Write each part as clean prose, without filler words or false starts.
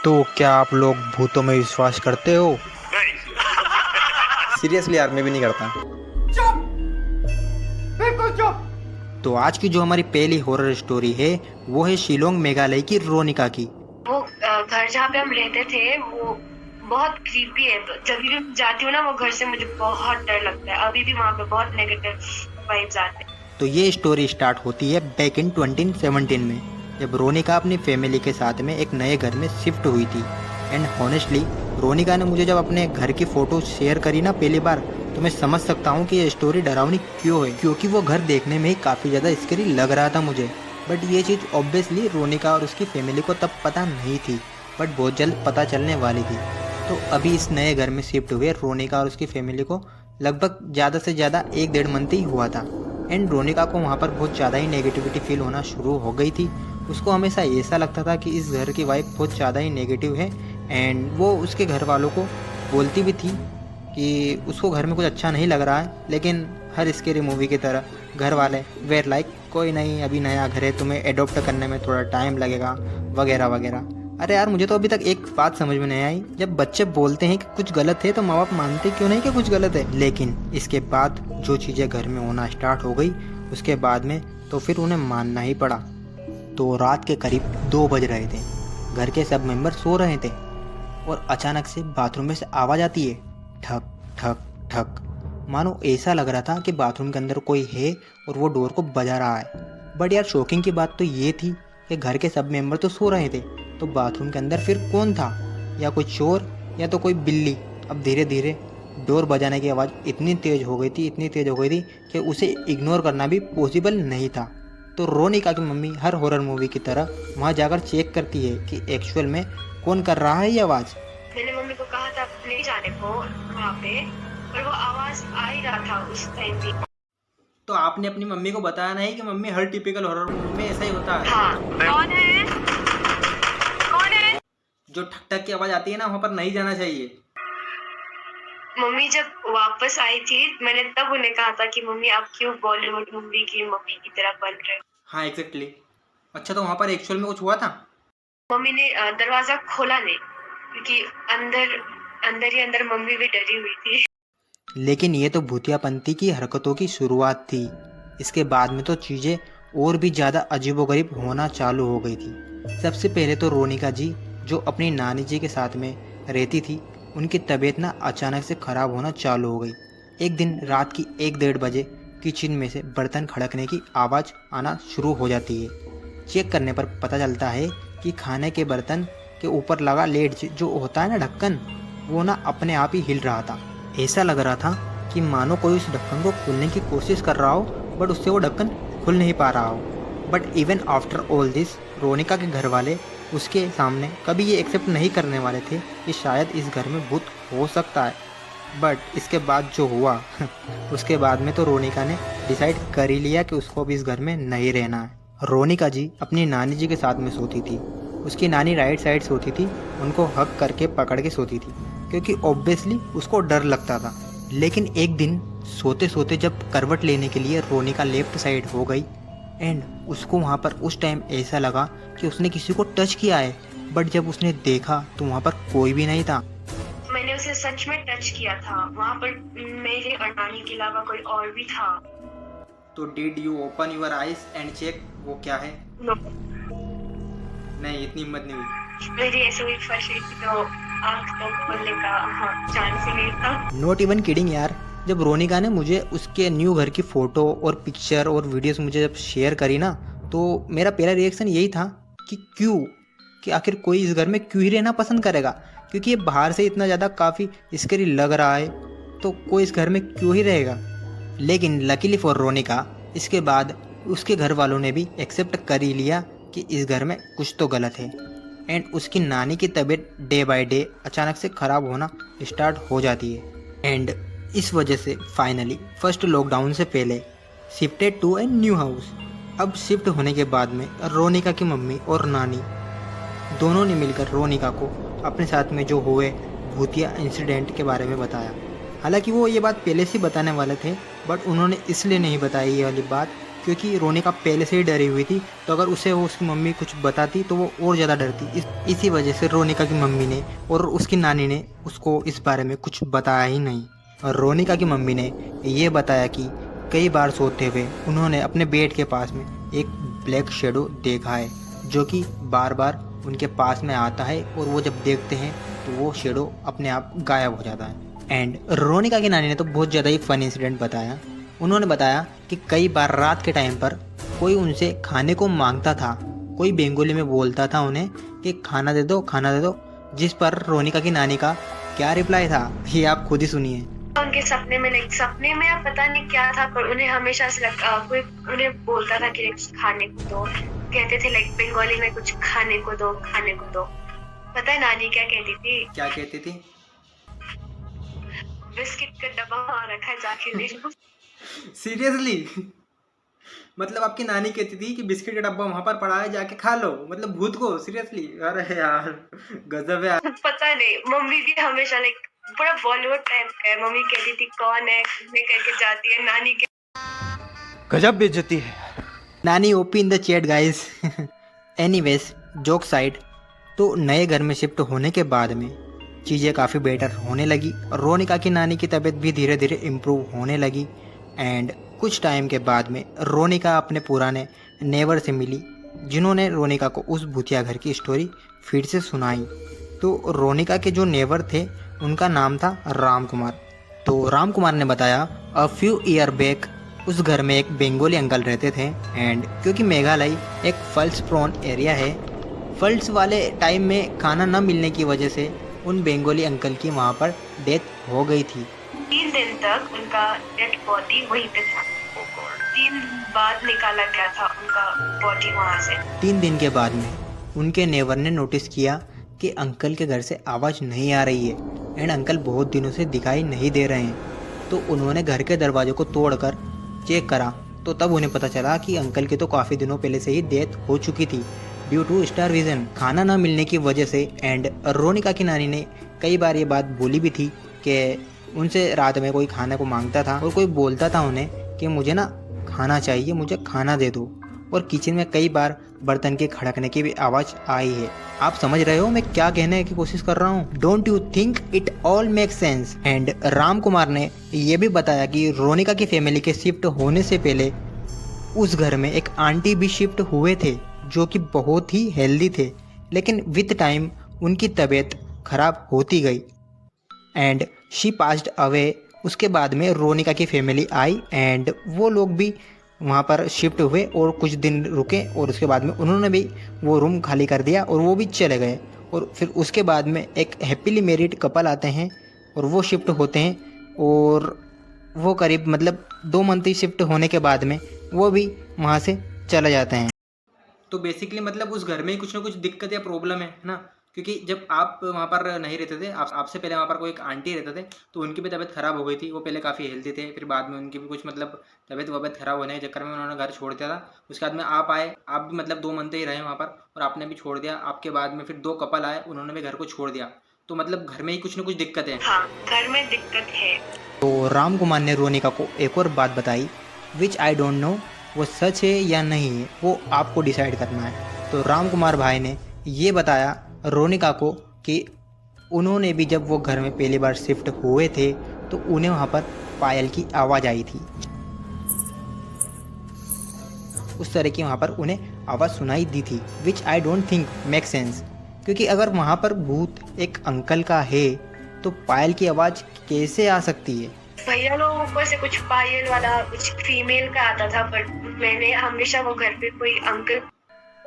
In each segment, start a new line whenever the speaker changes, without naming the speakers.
तो क्या आप लोग भूतों में विश्वास करते हो? सीरियसली यार, मैं भी नहीं करता।
बिल्कुल चुप।
तो आज की जो हमारी पहली हॉरर स्टोरी है वो है शिलोंग मेघालय की रोनिका की।
वो घर जहाँ पे हम रहते थे वो बहुत क्रीपी है। तो जब भी जाती हूँ ना वो घर से, मुझे बहुत डर लगता है। अभी भी वहाँ पे बहुत नेगेटिव वाइब्स आते हैं।
तो ये स्टोरी स्टार्ट होती है बैक इन 2017 में, जब रोनिका अपनी फैमिली के साथ में एक नए घर में शिफ्ट हुई थी। एंड हॉनेस्टली रोनिका ने मुझे जब अपने घर की फ़ोटो शेयर करी ना पहली बार, तो मैं समझ सकता हूँ कि ये स्टोरी डरावनी क्यों है, क्योंकि वो घर देखने में ही काफ़ी ज़्यादा स्कैरी लग रहा था मुझे। बट ये चीज़ ऑब्वियसली रोनिका और उसकी फैमिली को तब पता नहीं थी, बट बहुत जल्द पता चलने वाली थी। तो अभी इस नए घर में शिफ्ट हुए रोनिका और उसकी फैमिली को लगभग ज़्यादा से ज़्यादा 1-1.5 मंथ ही हुआ था। एंड रोनिका को वहाँ पर बहुत ज़्यादा ही नेगेटिविटी फील होना शुरू हो गई थी। उसको हमेशा ऐसा लगता था कि इस घर की वाइफ बहुत ज़्यादा ही नेगेटिव है। एंड वो उसके घर वालों को बोलती भी थी कि उसको घर में कुछ अच्छा नहीं लग रहा है, लेकिन हर स्कैरी मूवी की तरह घर वाले वेर लाइक कोई नहीं, अभी नया घर है, तुम्हें एडॉप्ट करने में थोड़ा टाइम लगेगा वगैरह वगैरह। अरे यार, मुझे तो अभी तक एक बात समझ में नहीं आई, जब बच्चे बोलते हैं कि कुछ गलत है तो माँ बाप मानते क्यों नहीं कि कुछ गलत है। लेकिन इसके बाद जो चीज़ें घर में होना स्टार्ट हो गई उसके बाद में तो फिर उन्हें मानना ही पड़ा। तो रात के करीब 2 बज रहे थे, घर के सब मेंबर सो रहे थे और अचानक से बाथरूम में से आवाज़ आती है, ठक ठक ठक। मानो ऐसा लग रहा था कि बाथरूम के अंदर कोई है और वो डोर को बजा रहा है। बट यार शॉकिंग की बात तो ये थी कि घर के सब मेंबर तो सो रहे थे, तो बाथरूम के अंदर फिर कौन था? या कोई चोर या तो कोई बिल्ली। अब धीरे धीरे डोर बजाने की आवाज़ इतनी तेज़ हो गई थी, इतनी तेज़ हो गई थी कि उसे इग्नोर करना भी पॉसिबल नहीं था। तो रोनिका की मम्मी हर हॉरर मूवी की तरह वहाँ जाकर चेक करती है कि एक्चुअल में कौन कर रहा है ये आवाज़।
मैंने मम्मी को कहा था ले जाने को वहाँ पे, पर वो आवाज आ ही रहा था उस टाइम भी।
तो आपने अपनी मम्मी को बताया नहीं कि मम्मी हर टिपिकल हॉरर मूवी में ऐसा ही होता है?
हाँ, कौन है? कौन है?
जो ठक ठक की आवाज़ आती है ना, वहाँ पर नहीं जाना चाहिए।
मम्मी जब वापस आई थी मैंने तब उन्हें कहा था कि मम्मी आप क्यों बॉलीवुड मूवी की मम्मी की तरह बन रहे हो।
हाँ एग्जैक्टली। अच्छा, तो वहाँ पर एक्चुअल में कुछ हुआ था?
मम्मी ने दरवाजा खोला नहीं, क्योंकि अंदर अंदर ही अंदर मम्मी भी डरी हुई थी।
लेकिन ये तो भूतियापंती की हरकतों की शुरुआत थी। इसके बाद में तो चीज़ें और भी ज़्यादा अजीबोगरीब होना चालू हो गई थी। सबसे पहले तो रोनिका जी जो अपनी नानी जी के साथ में रहती थी, उनकी तबीयत ना अचानक से ख़राब होना चालू हो गई। एक दिन रात की 1-1:30 बजे किचन में से बर्तन खड़कने की आवाज़ आना शुरू हो जाती है। चेक करने पर पता चलता है कि खाने के बर्तन के ऊपर लगा लेड जो होता है ना ढक्कन, वो ना अपने आप ही हिल रहा था। ऐसा लग रहा था कि मानो कोई उस ढक्कन को खोलने की कोशिश कर रहा हो, बट उससे वो ढक्कन खुल नहीं पा रहा हो। But even after all this Ronika के घर वाले उसके सामने कभी ये एक्सेप्ट नहीं करने वाले थे कि शायद इस घर में भूत हो सकता है। बट इसके बाद जो हुआ उसके बाद में तो रोनिका ने डिसाइड कर ही लिया कि उसको अब इस घर में नहीं रहना है। रोनिका जी अपनी नानी जी के साथ में सोती थी। उसकी नानी राइट साइड सोती थी, उनको हक करके पकड़ के सोती थी, क्योंकि ऑब्वियसली उसको डर लगता था। लेकिन एक दिन सोते सोते जब करवट लेने के लिए रोनिका लेफ्ट साइड हो गई, एंड उसको वहाँ पर उस टाइम ऐसा लगा कि उसने किसी को टच किया है। बट जब उसने देखा तो वहाँ पर कोई भी नहीं था।
मैंने उसे सच में टच किया था, वहाँ पर मेरे और नानी के अलावा कोई और भी था।
तो did you open your eyes and check वो क्या है?
नो,
नहीं, इतनी हिम्मत नहीं हुई।
मेरी ऐसे हुई फंस रही थी तो आँख तो खोलने का चांस ही नहीं था।
नॉट इवन किडिंग यार, जब रोनिका ने मुझे उसके न्यू घर की फ़ोटो और पिक्चर और वीडियोस मुझे जब शेयर करी ना, तो मेरा पहला रिएक्शन यही था कि क्यों, कि आखिर कोई इस घर में क्यों ही रहना पसंद करेगा, क्योंकि ये बाहर से इतना ज़्यादा काफ़ी स्कैरी लग रहा है, तो कोई इस घर में क्यों ही रहेगा। लेकिन लकीली फॉर रोनिका इसके बाद उसके घर वालों ने भी एक्सेप्ट कर ही लिया कि इस घर में कुछ तो गलत है। एंड उसकी नानी की तबीयत डे बाय डे अचानक से ख़राब होना स्टार्ट हो जाती है। एंड इस वजह से फाइनली फर्स्ट लॉकडाउन से पहले shifted to a new house. अब शिफ्ट होने के बाद में रोनिका की मम्मी और नानी दोनों ने मिलकर रोनिका को अपने साथ में जो हुए भूतिया इंसिडेंट के बारे में बताया। हालांकि वो ये बात पहले से बताने वाले थे, बट उन्होंने इसलिए नहीं बताई ये वाली बात क्योंकि रोनिका पहले से ही डरी हुई थी, तो अगर उसे वो उसकी मम्मी कुछ बताती तो वो और ज़्यादा डरती। इसी वजह से रोनिका की मम्मी ने और उसकी नानी ने उसको इस बारे में कुछ बताया ही नहीं। और रोनिका की मम्मी ने ये बताया कि कई बार सोते हुए उन्होंने अपने बेड के पास में एक ब्लैक शेडो देखा है, जो कि बार बार उनके पास में आता है और वो जब देखते हैं तो वो शेडो अपने आप गायब हो जाता है। एंड रोनिका की नानी ने तो बहुत ज़्यादा ही फन इंसिडेंट बताया। उन्होंने बताया कि कई बार रात के टाइम पर कोई उनसे खाने को मांगता था, कोई बंगाली में बोलता था उन्हें कि खाना दे दो, खाना दे दो, जिस पर रोनिका की नानी का क्या रिप्लाई था ये आप खुद ही सुनिए।
उनके सपने में सपने में अब पता नहीं क्या था, पर उन्हें हमेशा से कोई उन्हें बोलता था कि खाने को दो, कहते थे बंगाली में कुछ खाने को दो, खाने को दो। पता है नानी क्या कहती थी?
क्या कहती थी?
बिस्किट का डब्बा वहाँ रखा है, जाके ले लो।
सीरियसली? मतलब आपकी नानी कहती थी कि बिस्किट का डब्बा वहाँ पर पड़ा है, जाके खा लो, मतलब भूत को? सीरियसली? अरे यार गजब है यार।
पता नहीं, मम्मी भी हमेशा पूरा बॉलीवुड टाइप का है। मम्मी कहती थी कौन है, मैं करके जाती है, नानी के
गजब बेइज्जती है। नानी OP in the chat guys. Anyways, joke side, तो नए घर में शिफ्ट होने के बाद में चीज़ें काफ़ी बेटर होने लगी और रोनिका की नानी की तबीयत भी धीरे धीरे इम्प्रूव होने लगी। एंड कुछ टाइम के बाद में रोनिका अपने पुराने नेबर से मिली, जिन्होंने रोनिका को उस भूतिया घर की स्टोरी फिर से सुनाई। तो रोनिका के जो नेबर थे उनका नाम था राम कुमार। तो राम कुमार ने बताया अ फ्यू ईयर बैक उस घर में एक बंगाली अंकल रहते थे। एंड क्योंकि मेघालय एक फल्स प्रोन एरिया है, फल्स वाले टाइम में खाना न मिलने की वजह से उन बंगाली अंकल की वहाँ पर डेथ हो गई थी।
3 दिन तक उनका डेड बॉडी वहीं पे था। 3 दिन बाद निकाला गया था उनका बॉडी वहाँ से।
3 दिन के बाद में उनके नेबर ने नोटिस किया कि अंकल के घर से आवाज़ नहीं आ रही है एंड अंकल बहुत दिनों से दिखाई नहीं दे रहे हैं। तो उन्होंने घर के दरवाजे को तोड़कर चेक करा, तो तब उन्हें पता चला कि अंकल की तो काफ़ी दिनों पहले से ही डेथ हो चुकी थी ड्यू टू स्टारवेशन, खाना ना मिलने की वजह से। एंड रोनिका की नानी ने कई बार ये बात बोली भी थी कि उनसे रात में कोई खाने को मांगता था और कोई बोलता था उन्हें कि मुझे ना खाना चाहिए, मुझे खाना दे दो। और किचन में कई बार बर्तन के खड़कने की भी आवाज़ आई है। आप समझ रहे हो मैं क्या कहने की कोशिश कर रहा हूँ? Don't you think it all make sense? And Ram Kumar ने ये भी बताया कि रोनिका की फैमिली के शिफ्ट होने से पहले उस घर में एक आंटी भी शिफ्ट हुए थे, जो कि बहुत ही हेल्दी थे, लेकिन विद टाइम उनकी तबीयत खराब होती गई एंड शी पास्ड अवे। उसके बाद में रोनिका की फैमिली आई एंड वो लोग भी वहाँ पर शिफ्ट हुए और कुछ दिन रुके और उसके बाद में उन्होंने भी वो रूम खाली कर दिया और वो भी चले गए। और फिर उसके बाद में एक हैप्पीली मैरिड कपल आते हैं और वो शिफ्ट होते हैं और वो करीब मतलब 2 मंथ ही शिफ्ट होने के बाद में वो भी वहाँ से चले जाते हैं। तो बेसिकली मतलब उस घर में ही कुछ ना कुछ दिक्कत या प्रॉब्लम है ना, क्योंकि जब आप वहाँ पर नहीं रहते थे, आपसे पहले वहाँ पर कोई एक आंटी रहते थे, तो उनकी भी तबीयत ख़राब हो गई थी। वो पहले काफ़ी हेल्दी थे, फिर बाद में उनकी भी कुछ मतलब तबीयत ख़राब होने के चक्कर में उन्होंने घर छोड़ दिया था। उसके बाद में आप आए, आप भी मतलब 2 मंथ ही रहे वहाँ पर और आपने भी छोड़ दिया। आपके बाद में फिर 2 कपल आए, उन्होंने भी घर को छोड़ दिया। तो मतलब घर में ही कुछ ना कुछ दिक्कत है।
हाँ, घर में दिक्कत है।
तो राम कुमार ने रोनिका को एक और बात बताई, विच आई डोंट नो वो सच है या नहीं है, वो आपको डिसाइड करना है। तो राम कुमार भाई ने ये बताया रोनिका को कि उन्होंने भी जब वो घर में पहली बार शिफ्ट हुए थे तो उन्हें वहाँ पर पायल की आवाज़ आई थी। उस तरह की वहाँ पर उन्हें आवाज़ सुनाई दी थी, which I don't think make sense. क्योंकि अगर वहाँ पर भूत एक अंकल का है तो पायल की आवाज़ कैसे आ सकती है?
भैया लोगों को से कुछ पायल वाला कुछ फीमेल का आता था, बट मैंने हमेशा वो घर पे कोई अंकल।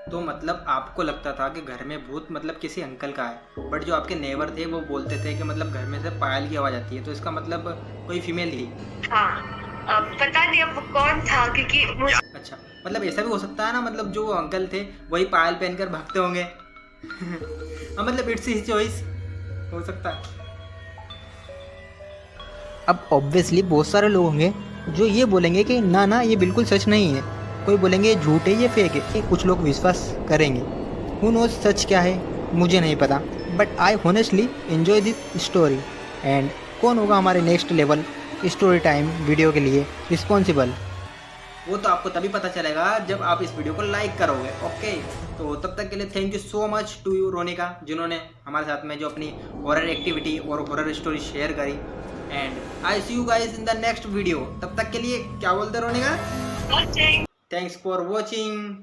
तो मतलब आपको लगता था कि घर में भूत मतलब किसी अंकल का है, बट जो आपके नेबर थे वो बोलते थे कि मतलब घर में से पायल की आवाज़ आती है, तो इसका मतलब कोई फीमेल थी।
हाँ, पता नहीं अब वो कौन था, क्योंकि
अच्छा, मतलब ऐसा भी हो सकता है ना, मतलब जो अंकल थे वही पायल पहनकर भागते होंगे। हाँ, मतलब इट्स हिज चॉइस, हो सकता है। अब ऑब्वियसली बहुत सारे लोग होंगे जो ये बोलेंगे कि ना ना ये बिल्कुल सच नहीं है, कोई बोलेंगे झूठ है, ये फेक है, कुछ लोग विश्वास करेंगे। हु नोज सच क्या है मुझे नहीं पता, but I honestly enjoy this story. And कौन होगा हमारे next level story time video के लिए रिस्पॉन्सिबल? वो तो आपको तभी पता चलेगा जब आप इस वीडियो को लाइक करोगे। ओके, तो तब तक के लिए thank you so much to you Ronika, जिन्होंने हमारे साथ में जो अपनी हॉरर एक्टिविटी और हॉरर स्टोरी शेयर करी। And I see you guys in the next video. तब तक के लिए क्या बोलते Ronika?
Watching.
Thanks for watching.